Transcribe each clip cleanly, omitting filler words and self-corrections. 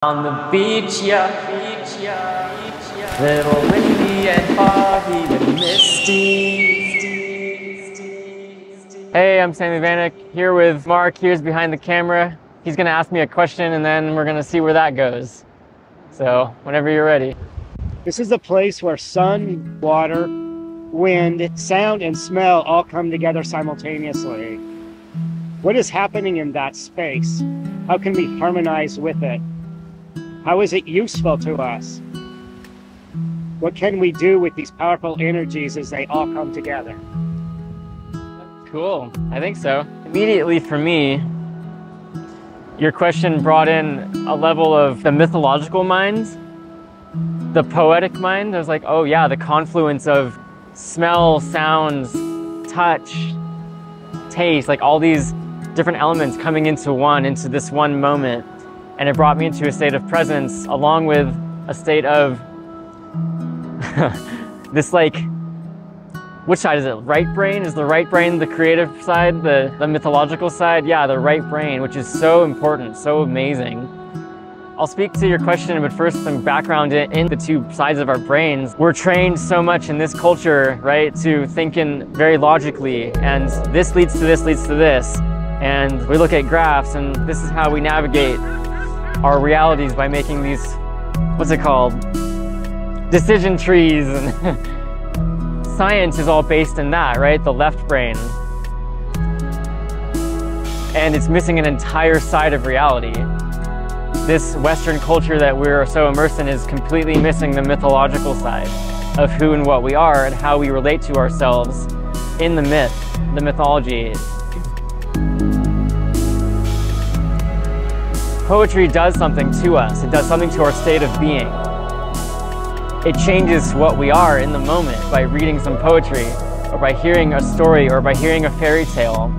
On the beach, yeah, little windy and foggy and misty. Hey, I'm Sammy here with Mark. Here's behind the camera. He's gonna ask me a question and then we're gonna see where that goes. So, whenever you're ready. This is a place where sun, water, wind, sound, and smell all come together simultaneously. What is happening in that space? How can we harmonize with it? How is it useful to us? What can we do with these powerful energies as they all come together? Cool, I think so. Immediately for me, your question brought in a level of the mythological mind, the poetic mind. I was like, oh yeah, the confluence of smell, sounds, touch, taste, like all these different elements coming into this one moment. And it brought me into a state of presence along with a state of this, like, which side is it? Right brain? Is the right brain the creative side, the mythological side? Yeah, the right brain, which is so important, so amazing. I'll speak to your question, but first some background in the two sides of our brains. We're trained so much in this culture, right, to thinking very logically, and this leads to this, leads to this. And we look at graphs, and this is how we navigate our realities by making these, what's it called? Decision trees. And science is all based in that, right? The left brain. And it's missing an entire side of reality. This Western culture that we're so immersed in is completely missing the mythological side of who and what we are and how we relate to ourselves in the myth, the mythology. Poetry does something to us. It does something to our state of being. It changes what we are in the moment by reading some poetry, or by hearing a story, or by hearing a fairy tale.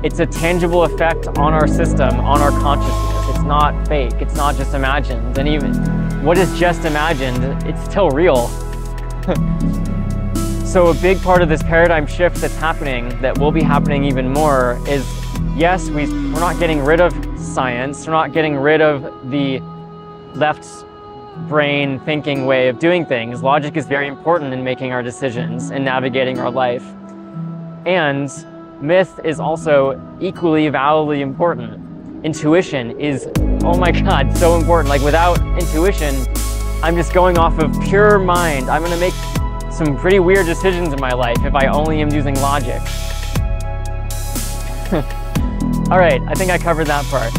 It's a tangible effect on our system, on our consciousness. It's not fake. It's not just imagined. And even what is just imagined, it's still real. So a big part of this paradigm shift that's happening, that will be happening even more, is yes, we're not getting rid of science, we're not getting rid of the left brain thinking way of doing things. Logic is very important in making our decisions and navigating our life. And myth is also equally validly important. Intuition is, oh my God, so important. Like without intuition, I'm just going off of pure mind. I'm gonna make some pretty weird decisions in my life if I only am using logic. All right, I think I covered that part.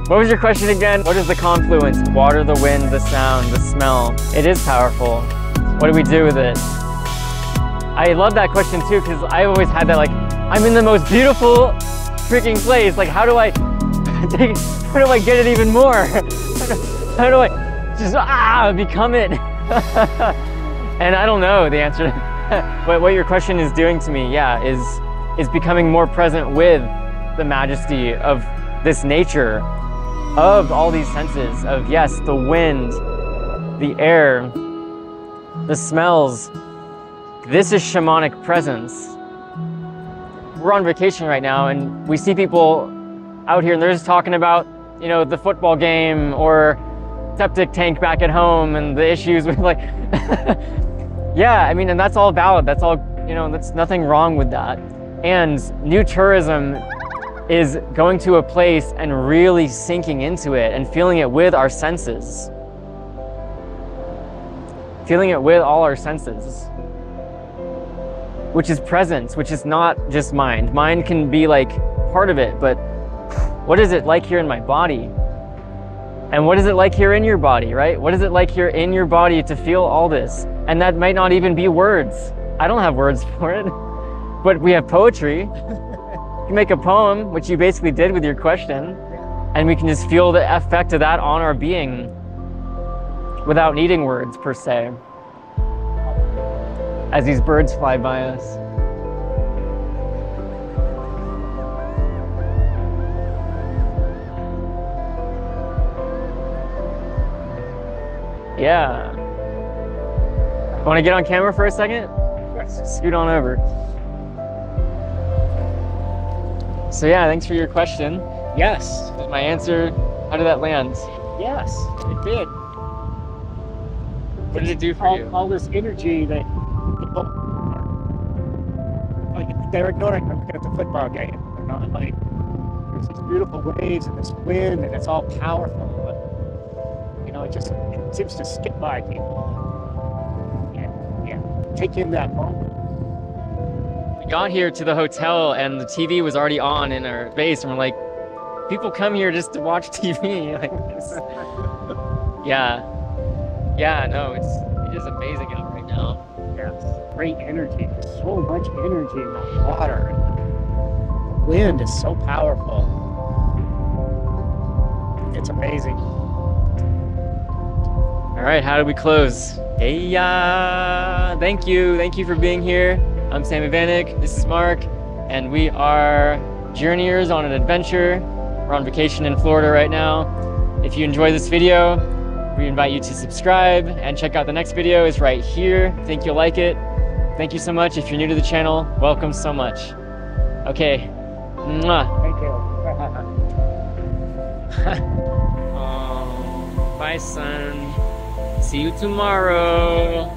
What was your question again? What is the confluence? Water, the wind, the sound, the smell. It is powerful. What do we do with it? I love that question too, because I always had that, like, I'm in the most beautiful freaking place. Like, how do I get it even more? How do I just, become it? And I don't know the answer. But what your question is doing to me, yeah, is becoming more present with the majesty of this nature, of all these senses, of yes, the wind, the air, the smells. This is shamanic presence. We're on vacation right now and we see people out here and they're just talking about, you know, the football game or septic tank back at home and the issues with, like, yeah, I mean, and that's all valid. That's all, you know, that's nothing wrong with that. And new tourism is going to a place and really sinking into it and feeling it with our senses. Feeling it with all our senses. Which is presence, which is not just mind. Mind can be like part of it, but what is it like here in my body? And what is it like here in your body, right? What is it like here in your body to feel all this? And that might not even be words. I don't have words for it, but we have poetry. You make a poem, which you basically did with your question, and we can just feel the effect of that on our being without needing words per se. As these birds fly by us. Yeah. Want to get on camera for a second? Scoot on over. So yeah, thanks for your question. Yes. My answer, how did that land? Yes, it did. What did it do for you? All this energy that people, like, they're ignoring them at the football game. They're not like, there's these beautiful waves and this wind and it's all powerful. But, you know, it seems to skip by people. And yeah, take in that moment. We got here to the hotel and the TV was already on in our base, and we're like, people come here just to watch TV. Like, yeah. Yeah, no, it is amazing out right now. Yes, great energy. There's so much energy in the water. The wind is so powerful. It's amazing. All right, how do we close? Hey, thank you for being here. I'm Sammy Vanek, this is Mark, and we are journeyers on an adventure. We're on vacation in Florida right now. If you enjoy this video, we invite you to subscribe and check out the next video. It's right here. I think you'll like it. Thank you so much. If you're new to the channel, welcome so much. Okay. Mwah. Thank you. Oh, bye, son. See you tomorrow.